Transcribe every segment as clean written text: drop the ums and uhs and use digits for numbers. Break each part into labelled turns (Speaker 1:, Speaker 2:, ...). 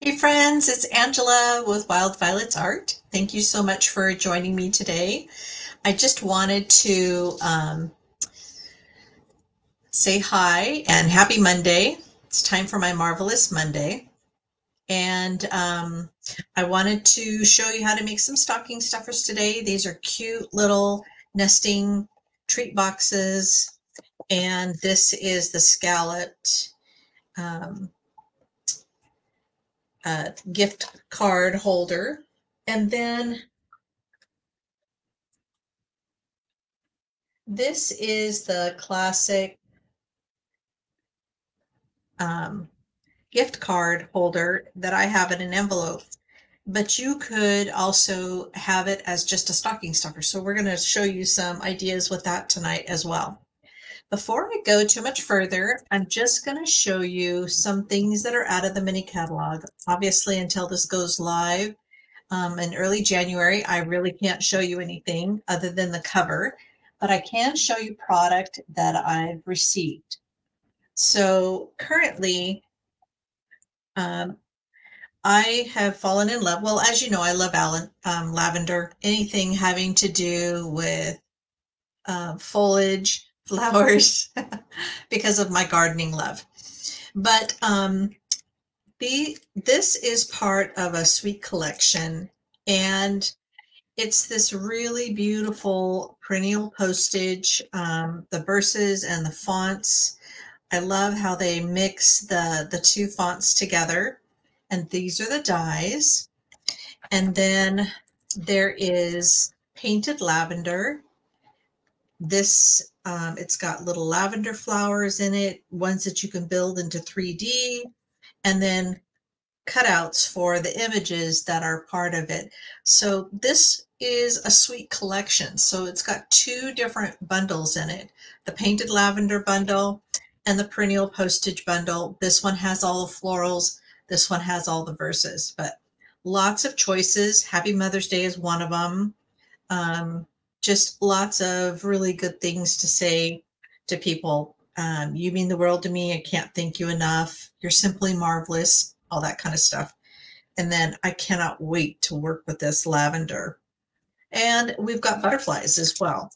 Speaker 1: Hey friends, it's Angela with Wild Violets Art. Thank you so much for joining me today. I just wanted to say hi and happy Monday. It's time for my Marvelous Monday. And I wanted to show you how to make some stocking stuffers today. These are cute little nesting treat boxes. And this is the scalloped um, gift card holder. And then this is the classic um, gift card holder that I have in an envelope, but you could also have it as just a stocking stuffer. So we're going to show you some ideas with that tonight as well. Before I go too much further, I'm just going to show you some things that are out of the mini catalog. Obviously, until this goes live in early January, I really can't show you anything other than the cover, but I can show you product that I've received. So currently, um, I have fallen in love. Well, as you know, I love lavender, anything having to do with foliage, flowers, because of my gardening love. But this is part of a sweet collection, and it's this really beautiful perennial postage. The verses and the fonts, I love how they mix the two fonts together. And these are the dies. And then there is painted lavender. This, it's got little lavender flowers in it, ones that you can build into 3D, and then cutouts for the images that are part of it. So this is a sweet collection. So it's got two different bundles in it, the painted lavender bundle and the perennial postage bundle. This one has all the florals. This one has all the verses, but lots of choices. Happy Mother's Day is one of them. Um, just lots of really good things to say to people. You mean the world to me. I can't thank you enough. You're simply marvelous, all that kind of stuff. And then I cannot wait to work with this lavender. And we've got butterflies as well.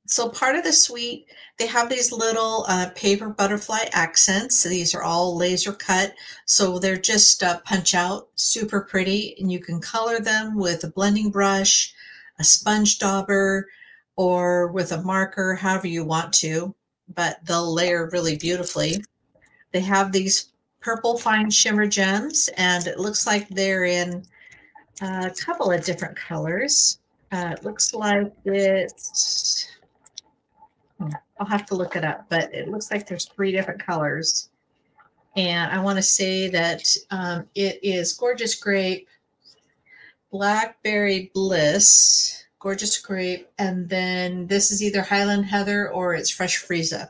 Speaker 1: So part of the suite, they have these little paper butterfly accents. So these are all laser cut. So they're just punch out, super pretty. And you can color them with a blending brush, a sponge dauber, or with a marker, however you want to. But they'll layer really beautifully. They have these purple fine shimmer gems, and it looks like they're in a couple of different colors. It looks like it's, I'll have to look it up, but it looks like there's three different colors. And I want to say that it is Gorgeous Grape, Blackberry Bliss, Gorgeous Grape, and then this is either Highland Heather or it's Fresh Frieza.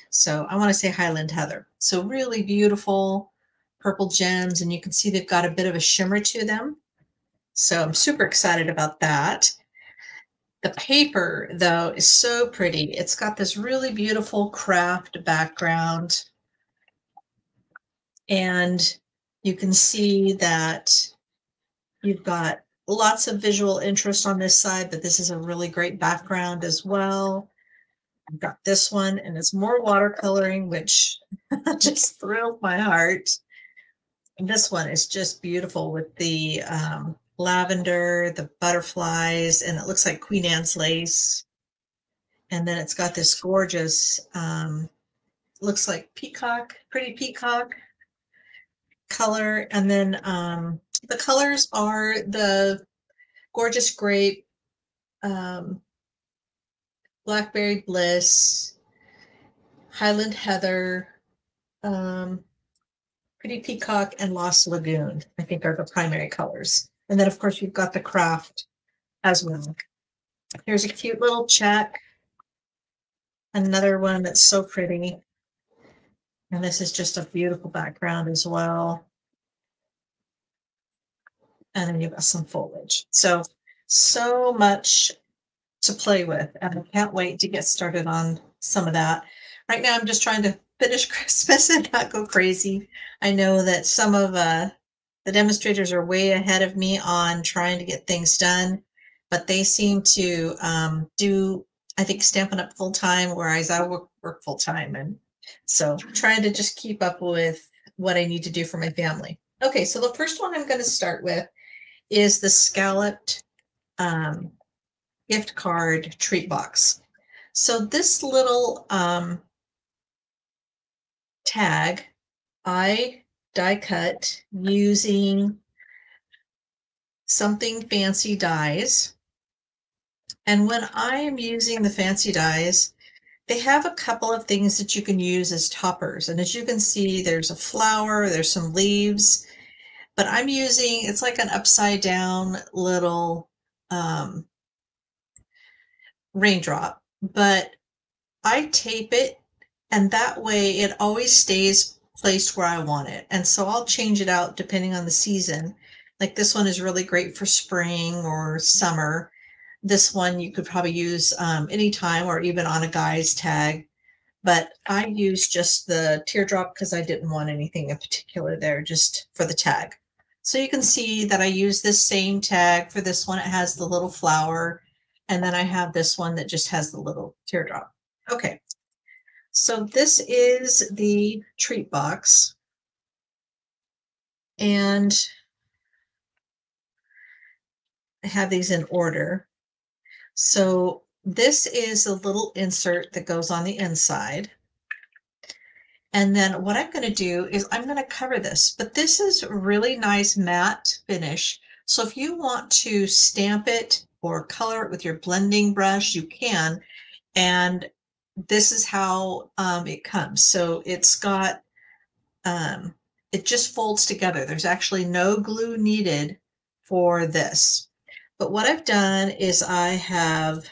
Speaker 1: So I want to say Highland Heather. So really beautiful purple gems, and you can see they've got a bit of a shimmer to them. So I'm super excited about that. The paper, though, is so pretty. It's got this really beautiful craft background, and you can see that you've got lots of visual interest on this side, but this is a really great background as well. I've got this one, and it's more watercoloring, which just thrilled my heart. And this one is just beautiful with the lavender, the butterflies, and it looks like Queen Anne's lace. And then it's got this gorgeous, looks like peacock, pretty peacock color. And then the colors are the Gorgeous Grape, um, Blackberry Bliss, Highland Heather, um, Pretty Peacock, and Lost Lagoon, I think are the primary colors. And then, of course, you've got the craft as well. Here's a cute little check. Another one that's so pretty. And this is just a beautiful background as well. And then you've got some foliage. So, so much to play with. And I can't wait to get started on some of that. Right now, I'm just trying to finish Christmas and not go crazy. I know that some of The demonstrators are way ahead of me on trying to get things done, but they seem to do, I think, Stampin' Up! Full time, whereas I work full time. And so trying to just keep up with what I need to do for my family. Okay, so the first one I'm going to start with is the Scalloped Gift Card Treat Box. So this little tag I die cut using something fancy dies. And when I am using the fancy dies, they have a couple of things that you can use as toppers. And as you can see, there's a flower, there's some leaves, but I'm using, it's like an upside down little raindrop, but I tape it, and that way it always stays placed where I want it. And so I'll change it out depending on the season. Like this one is really great for spring or summer. This one you could probably use anytime or even on a guy's tag. But I used just the teardrop because I didn't want anything in particular there, just for the tag. So you can see that I use this same tag for this one. It has the little flower. And then I have this one that just has the little teardrop. Okay, so this is the treat box. And I have these in order. So this is a little insert that goes on the inside. And then what I'm going to do is I'm going to cover this, but this is a really nice matte finish. So if you want to stamp it or color it with your blending brush, you can. And this is how it comes. So it's got, it just folds together. There's actually no glue needed for this. But what I've done is I have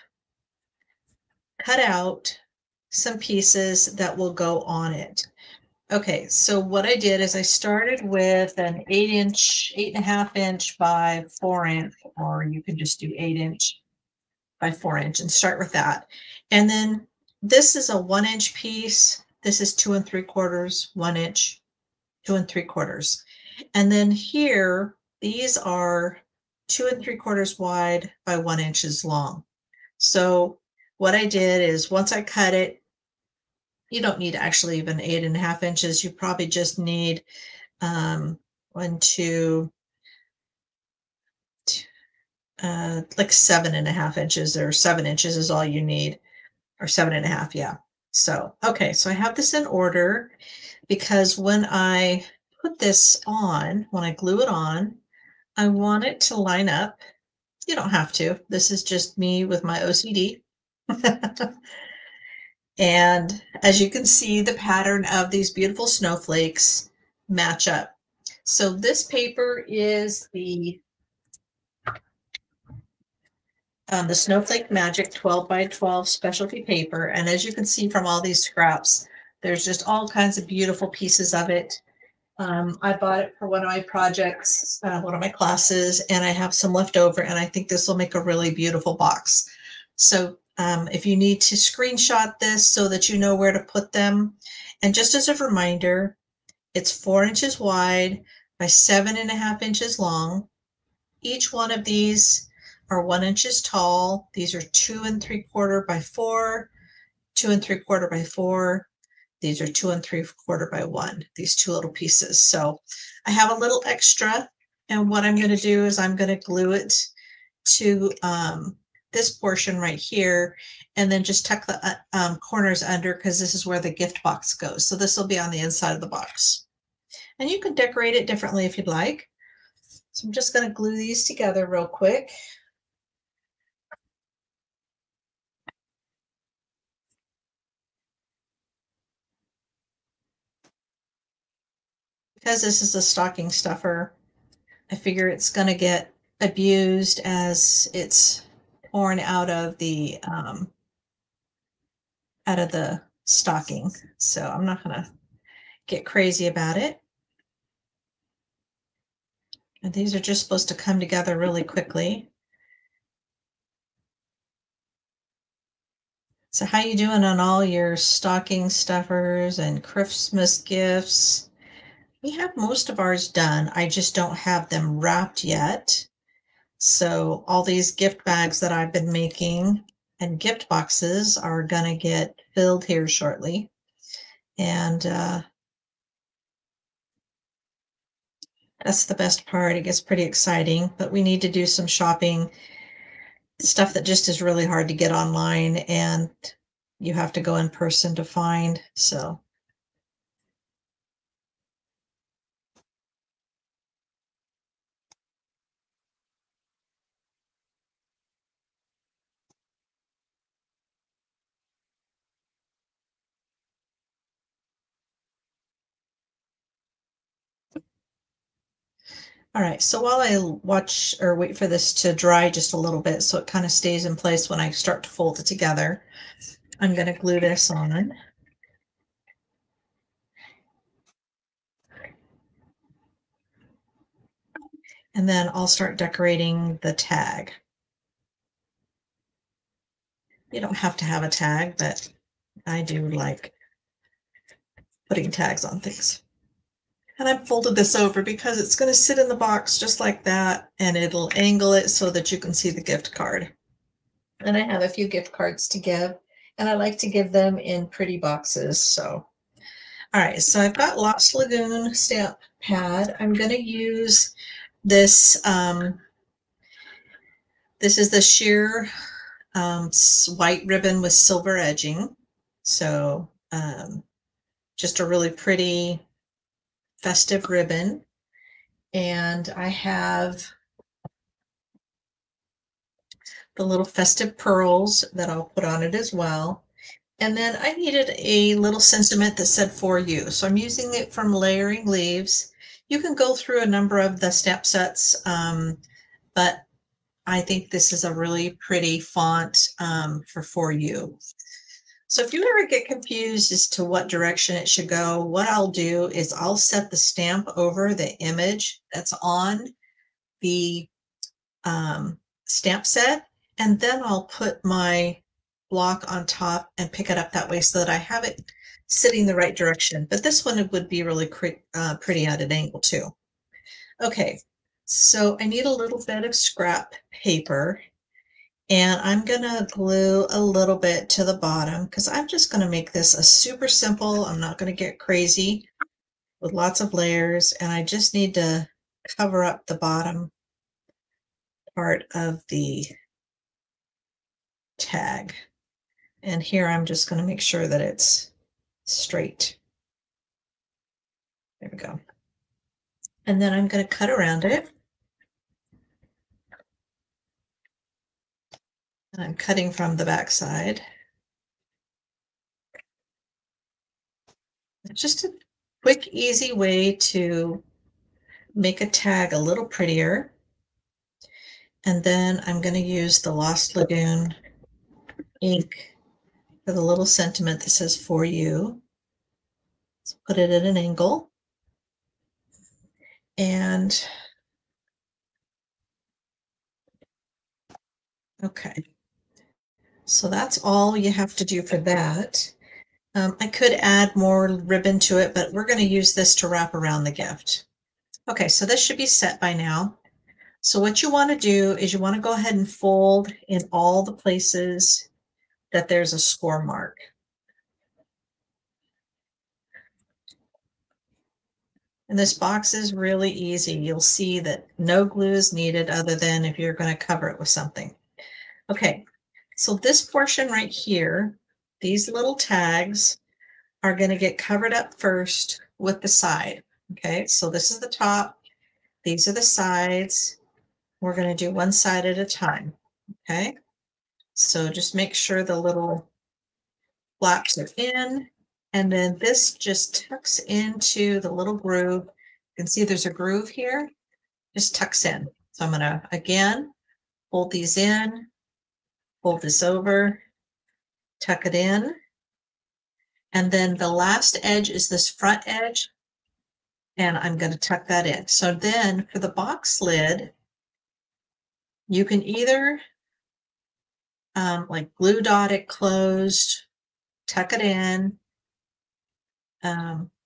Speaker 1: cut out some pieces that will go on it. Okay, so what I did is I started with an 8-inch, 8.5-inch by 4-inch, or you can just do 8-inch by 4-inch and start with that. And then this is a 1-inch piece. This is 2 3/4, 1-inch, 2 3/4. And then here, these are 2 3/4 wide by 1 inches long. So what I did is once I cut it, you don't need actually even 8.5 inches. You probably just need 1, 2, like 7.5 inches, or 7 inches is all you need, or 7.5, yeah. So, okay, so I have this in order because when I put this on, when I glue it on, I want it to line up. You don't have to. This is just me with my OCD. And as you can see, the pattern of these beautiful snowflakes match up. So this paper is the Snowflake Magic 12 by 12 specialty paper. And as you can see from all these scraps, there's just all kinds of beautiful pieces of it. I bought it for one of my projects, one of my classes, and I have some left over, and I think this will make a really beautiful box. So if you need to screenshot this so that you know where to put them, and just as a reminder, it's 4 inches wide by 7.5 inches long. Each one of these are 1 inches tall. These are 2 3/4 by 4, 2 3/4 by 4. These are 2 3/4 by 1, these two little pieces. So I have a little extra, and what I'm going to do is I'm going to glue it to this portion right here, and then just tuck the corners under, because this is where the gift box goes. So this will be on the inside of the box. And you can decorate it differently if you'd like. So I'm just going to glue these together real quick. Because this is a stocking stuffer, I figure it's going to get abused as it's torn out of the stocking. So I'm not going to get crazy about it. And these are just supposed to come together really quickly. So how you doing on all your stocking stuffers and Christmas gifts? We have most of ours done. I just don't have them wrapped yet. So all these gift bags that I've been making and gift boxes are gonna get filled here shortly. And that's the best part. It gets pretty exciting, but we need to do some shopping, stuff that just is really hard to get online and you have to go in person to find. So, all right. So while I watch or wait for this to dry just a little bit so it kind of stays in place when I start to fold it together, I'm going to glue this on. And then I'll start decorating the tag. You don't have to have a tag, but I do like putting tags on things. And I've folded this over because it's going to sit in the box just like that, and it'll angle it so that you can see the gift card. And I have a few gift cards to give, and I like to give them in pretty boxes. So, all right, so I've got Lost Lagoon stamp pad. I'm going to use this, this is the sheer white ribbon with silver edging. So just a really pretty festive ribbon. And I have the little festive pearls that I'll put on it as well. And then I needed a little sentiment that said "for you." So I'm using it from Layering Leaves. You can go through a number of the stamp sets, but I think this is a really pretty font for you. So if you ever get confused as to what direction it should go, what I'll do is I'll set the stamp over the image that's on the stamp set, and then I'll put my block on top and pick it up that way so that I have it sitting the right direction. But this one would be really pretty at an angle too. Okay, so I need a little bit of scrap paper, and I'm gonna glue a little bit to the bottom because I'm just gonna make this a super simple. I'm not gonna get crazy with lots of layers, and I just need to cover up the bottom part of the tag. And here I'm just going to make sure that it's straight. There we go. And then I'm going to cut around it. And I'm cutting from the back side. It's just a quick, easy way to make a tag a little prettier. And then I'm going to use the Lost Lagoon ink for the little sentiment that says "for you." Let's put it at an angle. And okay, so that's all you have to do for that. I could add more ribbon to it, but we're going to use this to wrap around the gift. Okay, so this should be set by now. So what you want to do is you want to go ahead and fold in all the places that there's a score mark. And this box is really easy. You'll see that no glue is needed other than if you're going to cover it with something. Okay, so this portion right here, these little tags are going to get covered up first with the side. Okay, so this is the top. These are the sides. We're going to do one side at a time. Okay, so just make sure the little flaps are in, and then this just tucks into the little groove. You can see there's a groove here, just tucks in. So I'm going to, again, fold these in, fold this over, tuck it in, and then the last edge is this front edge, and I'm going to tuck that in. So then for the box lid, you can either like glue dot it closed, tuck it in,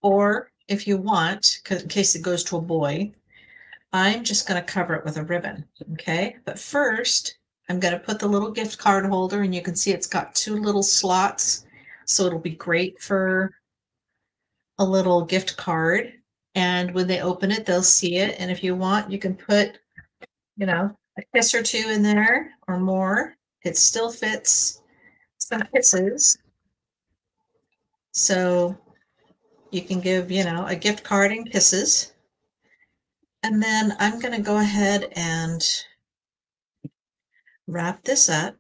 Speaker 1: or if you want, in case it goes to a boy, I'm just going to cover it with a ribbon, okay? But first, I'm going to put the little gift card holder, and you can see it's got two little slots, so it'll be great for a little gift card. And when they open it, they'll see it. And if you want, you can put, a kiss or two in there or more. It still fits some kisses. So you can give, a gift card and kisses. And then I'm going to go ahead and wrap this up.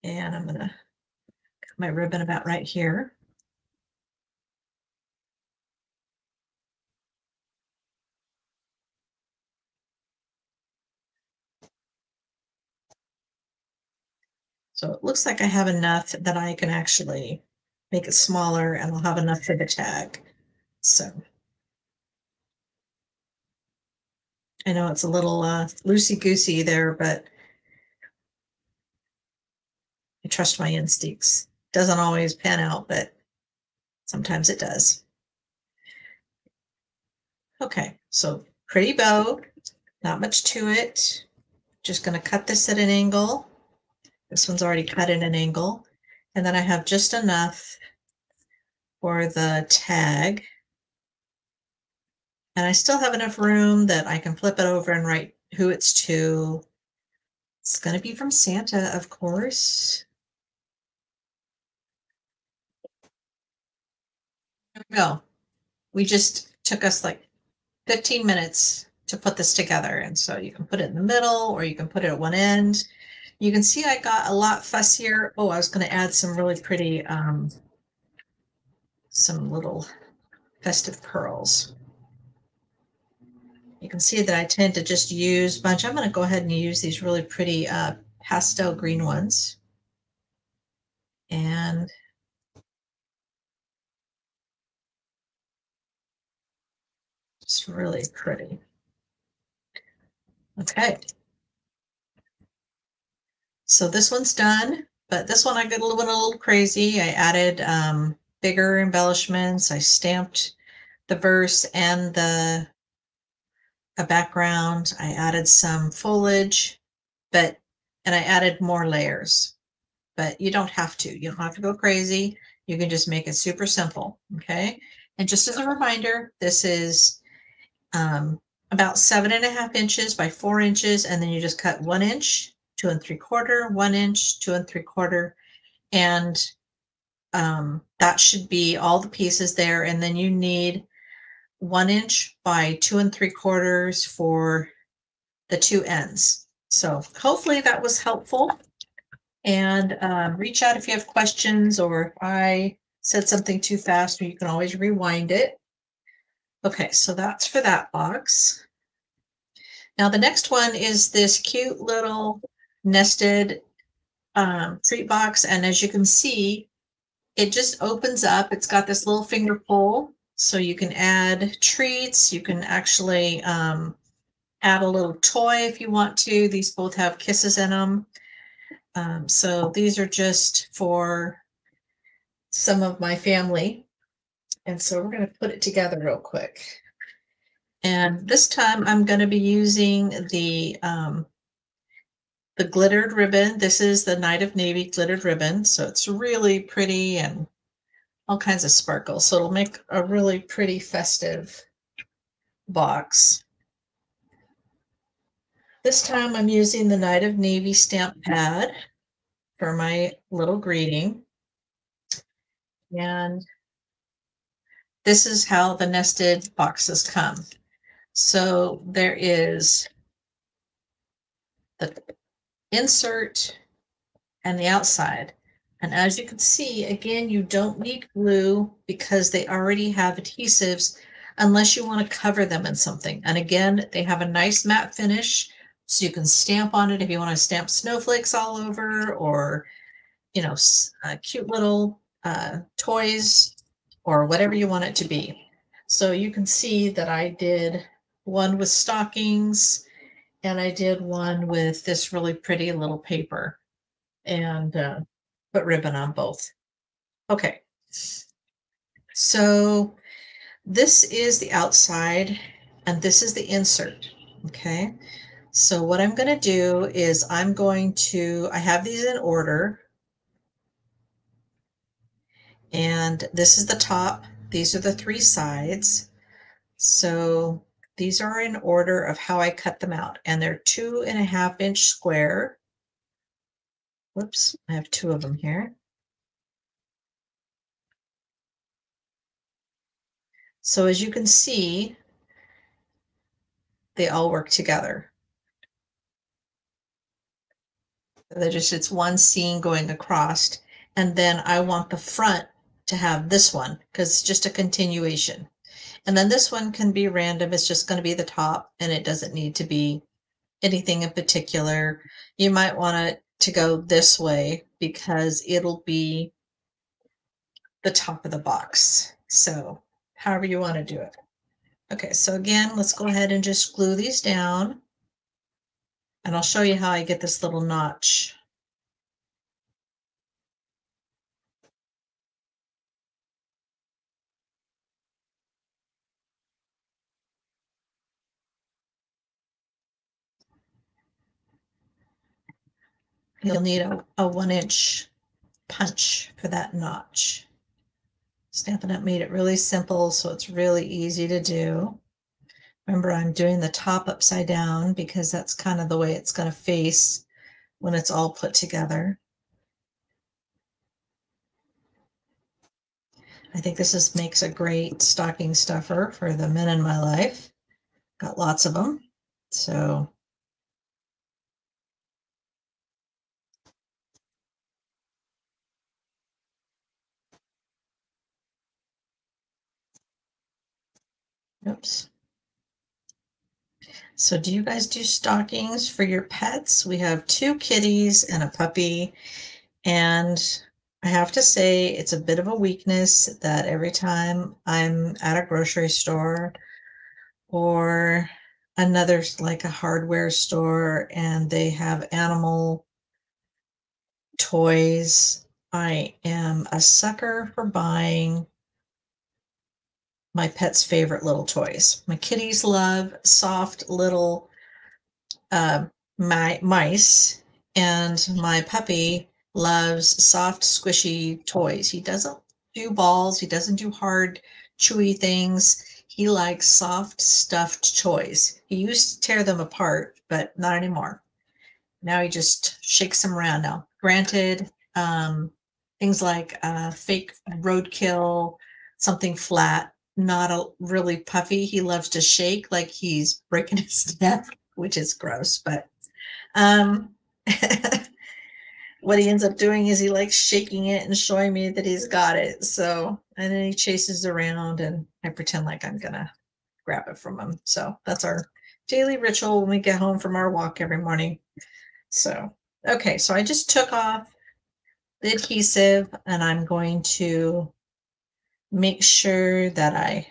Speaker 1: And I'm going to cut my ribbon about right here. So it looks like I have enough that I can actually make it smaller, and I'll have enough for the tag. So I know it's a little loosey-goosey there, but I trust my instincts. Doesn't always pan out, but sometimes it does. Okay, so pretty bow, not much to it. Just going to cut this at an angle. This one's already cut at an angle. And then I have just enough for the tag. And I still have enough room that I can flip it over and write who it's to. It's going to be from Santa, of course. There we go. We just took us like 15 minutes to put this together. And so you can put it in the middle, or you can put it at one end. You can see I got a lot fussier. Oh, I was going to add some really pretty, some little festive pearls. You can see that I tend to just use a bunch. I'm going to go ahead and use these really pretty pastel green ones. And it's really pretty. Okay. So this one's done, but this one I went a little crazy. I added bigger embellishments. I stamped the verse and a background. I added some foliage, and I added more layers. But you don't have to. You don't have to go crazy. You can just make it super simple, okay? And just as a reminder, this is about 7.5 inches by 4 inches, and then you just cut 1 inch, 2 3/4, 1 inch, 2 3/4, and that should be all the pieces there. And then you need 1 inch by 2 3/4 for the two ends. So hopefully that was helpful. And reach out if you have questions, or if I said something too fast, or you can always rewind it. Okay, so that's for that box. Now the next one is this cute little nested treat box. And as you can see, it just opens up. It's got this little finger pull, so you can add treats. You can actually add a little toy if you want to. These both have kisses in them. So these are just for some of my family. And so we're going to put it together real quick. And this time I'm going to be using the glittered ribbon. This is the Night of Navy glittered ribbon. So it's really pretty and all kinds of sparkles. So it'll make a really pretty festive box. This time I'm using the Night of Navy stamp pad for my little greeting. And this is how the nested boxes come. So there is the insert and the outside. And as you can see, again, you don't need glue because they already have adhesives unless you want to cover them in something. And again, they have a nice matte finish, so you can stamp on it if you want to stamp snowflakes all over, or, cute little toys, or whatever you want it to be. So you can see that I did one with stockings, and I did one with this really pretty little paper, and put ribbon on both. Okay. So this is the outside and this is the insert. Okay. So what I'm going to do is I have these in order, and this is the top. These are the three sides. So these are in order of how I cut them out, and they're 2.5-inch square. Whoops, I have two of them here. So as you can see, they all work together. It's one seam going across, and then I want the front to have this one because it's just a continuation. And then this one can be random. It's just going to be the top, and it doesn't need to be anything in particular. You might want it to go this way because it'll be the top of the box. So however you want to do it. Okay, so again, let's go ahead and just glue these down. And I'll show you how I get this little notch. You'll need a 1-inch punch for that notch. Stampin' Up! Made it really simple, so it's really easy to do. Remember, I'm doing the top upside down because that's kind of the way it's going to face when it's all put together. I think this makes a great stocking stuffer for the men in my life. Got lots of them. So oops. So do you guys do stockings for your pets? We have 2 kitties and a puppy, and I have to say it's a bit of a weakness that every time I'm at a grocery store or another like a hardware store and they have animal toys, I am a sucker for buying my pet's favorite little toys. My kitties love soft little mice, and my puppy loves soft, squishy toys. He doesn't do balls. He doesn't do hard, chewy things. He likes soft, stuffed toys. He used to tear them apart, but not anymore. Now he just shakes them around now. Granted, things like fake roadkill, something flat, not a really puffy. He loves to shake like he's breaking his neck, which is gross, but um, what he ends up doing is he likes shaking it and showing me that he's got it. So, and then he chases around and I pretend like I'm gonna grab it from him. So that's our daily ritual when we get home from our walk every morning. So, okay, so I just took off the adhesive and I'm going to make sure that I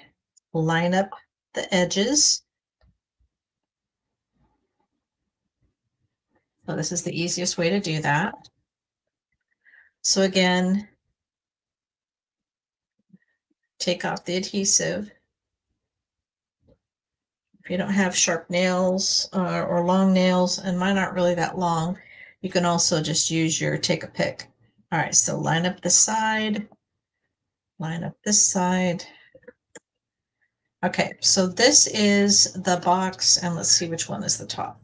Speaker 1: line up the edges. So this is the easiest way to do that. So again, take off the adhesive. If you don't have sharp nails or long nails, and mine aren't really that long, you can also just use your take a pick. All right, so line up this side, line up this side. Okay, so this is the box, and let's see which one is the top.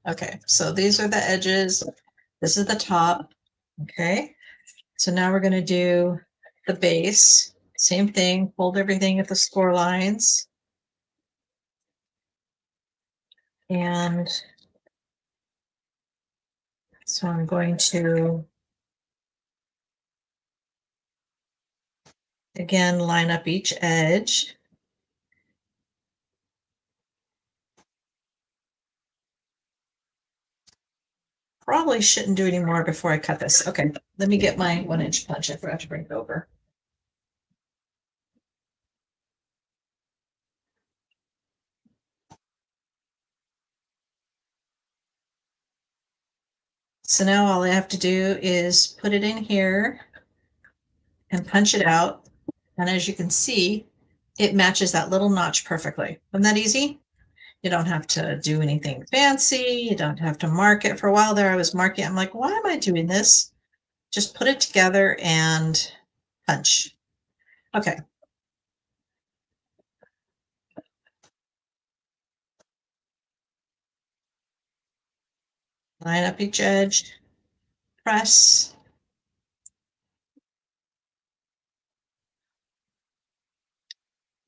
Speaker 1: Okay, so these are the edges. This is the top. Okay, so now we're going to do the base. Same thing, hold everything at the score lines. And so I'm going to, again, line up each edge. Probably shouldn't do any more before I cut this. Okay, let me get my 1-inch punch. I forgot to bring it over. So now all I have to do is put it in here and punch it out. And as you can see, it matches that little notch perfectly. Isn't that easy? You don't have to do anything fancy. You don't have to mark it. For a while there, I was marking. I'm like, why am I doing this? Just put it together and punch. Okay. Line up each edge, press.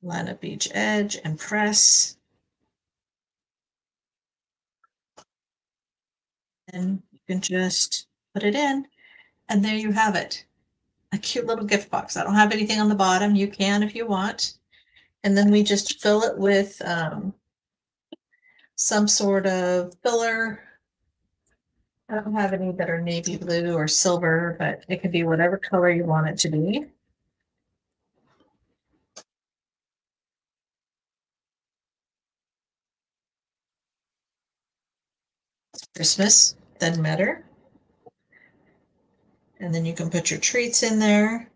Speaker 1: Line up each edge and press. And you can just put it in. And there you have it. A cute little gift box. I don't have anything on the bottom. You can if you want. And then we just fill it with some sort of filler. I don't have any that are navy blue or silver, but it could be whatever color you want it to be. Christmas, doesn't matter. And then you can put your treats in there.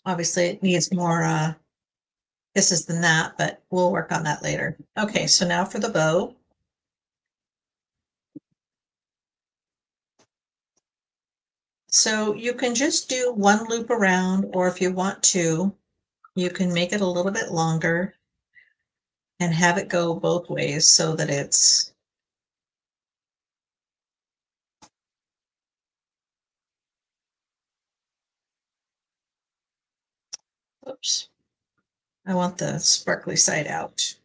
Speaker 1: Obviously, it needs more kisses than that, but we'll work on that later. Okay, so now for the bow. So you can just do one loop around, or if you want to, you can make it a little bit longer and have it go both ways so that it's oops. I want the sparkly side out.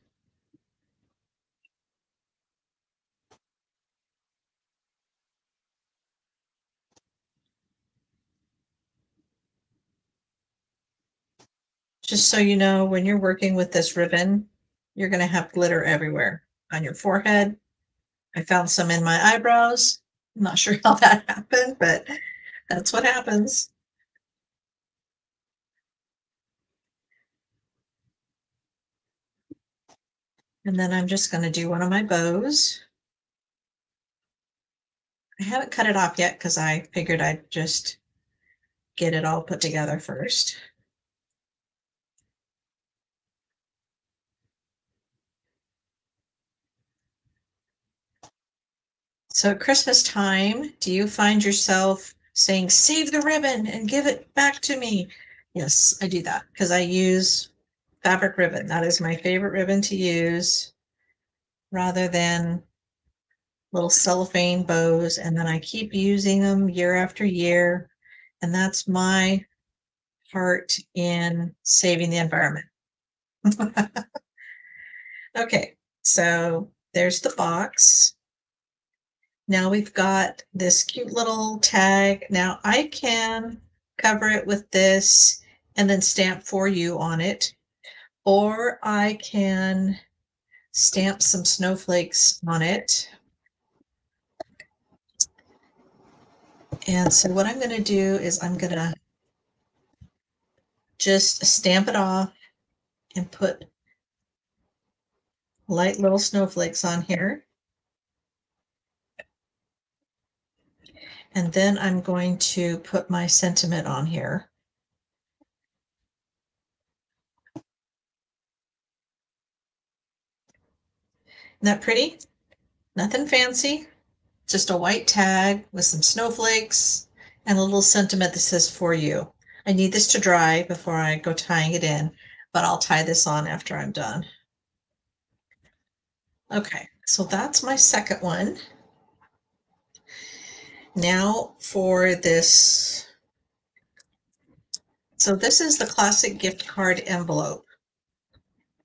Speaker 1: Just so you know, when you're working with this ribbon, you're going to have glitter everywhere on your forehead. I found some in my eyebrows. I'm not sure how that happened, but that's what happens. And then I'm just going to do one of my bows. I haven't cut it off yet because I figured I'd just get it all put together first. So at Christmas time, do you find yourself saying, save the ribbon and give it back to me? Yes, I do that because I use fabric ribbon. That is my favorite ribbon to use rather than little cellophane bows. And then I keep using them year after year. And that's my part in saving the environment. Okay, so there's the box. Now we've got this cute little tag. Now I can cover it with this and then stamp for you on it, or I can stamp some snowflakes on it. And so what I'm going to do is I'm going to just stamp it off and put light little snowflakes on here. And then I'm going to put my sentiment on here. Isn't that pretty? Nothing fancy, just a white tag with some snowflakes and a little sentiment that says for you. I need this to dry before I go tying it in, but I'll tie this on after I'm done. Okay, so that's my second one. Now for this. So this is the classic gift card envelope.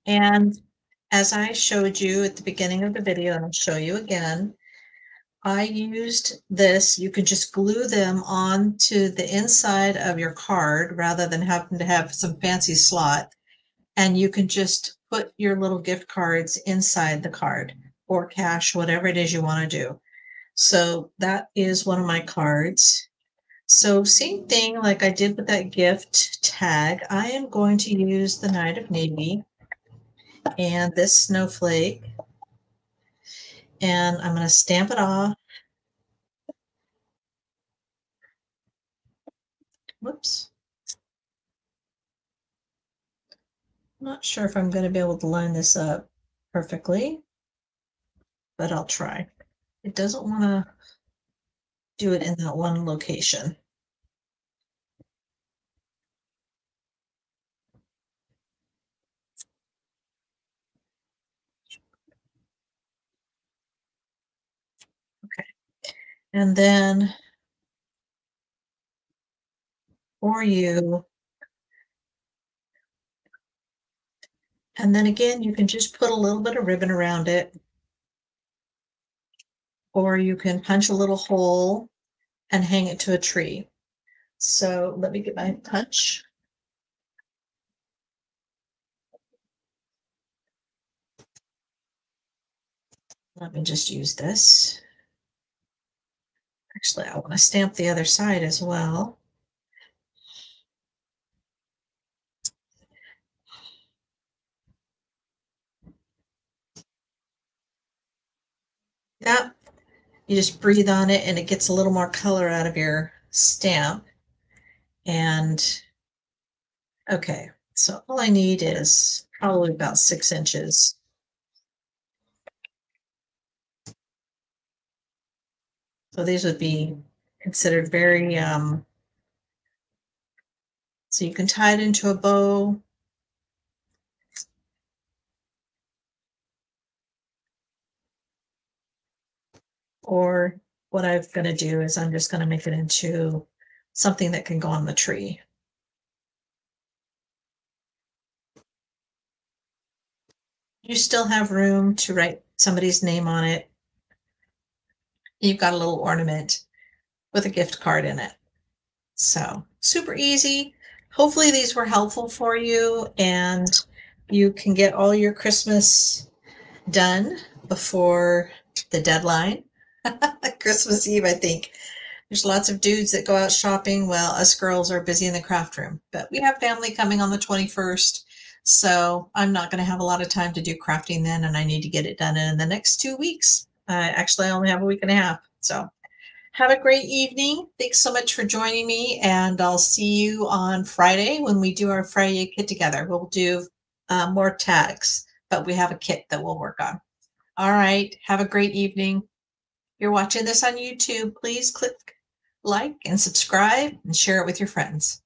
Speaker 1: And as I showed you at the beginning of the video, and I'll show you again, I used this. You can just glue them onto the inside of your card rather than having to have some fancy slot. And you can just put your little gift cards inside the card or cash, whatever it is you want to do. So that is one of my cards. So same thing like I did with that gift tag. I am going to use the Night of Navy and this snowflake, and I'm going to stamp it off. Whoops. I'm not sure if I'm going to be able to line this up perfectly, but I'll try. It doesn't want to do it in that one location. Okay. And then for you, and then again, you can just put a little bit of ribbon around it, or you can punch a little hole and hang it to a tree. So let me get my punch. Let me just use this. Actually, I want to stamp the other side as well. Yeah, you just breathe on it and it gets a little more color out of your stamp. And okay, so all I need is probably about 6 inches. So these would be considered very, so you can tie it into a bow. Or what I'm going to do is I'm just going to make it into something that can go on the tree. You still have room to write somebody's name on it. You've got a little ornament with a gift card in it. So super easy. Hopefully these were helpful for you and you can get all your Christmas done before the deadline. Christmas Eve, I think. There's lots of dudes that go out shopping. Well, us girls are busy in the craft room, but we have family coming on the 21st. So I'm not going to have a lot of time to do crafting then, and I need to get it done in the next 2 weeks. Actually, I only have a week and a half. So have a great evening. Thanks so much for joining me, and I'll see you on Friday when we do our Friday kit together. We'll do more tags, but we have a kit that we'll work on. All right. Have a great evening. If you're watching this on YouTube, please click like and subscribe and share it with your friends.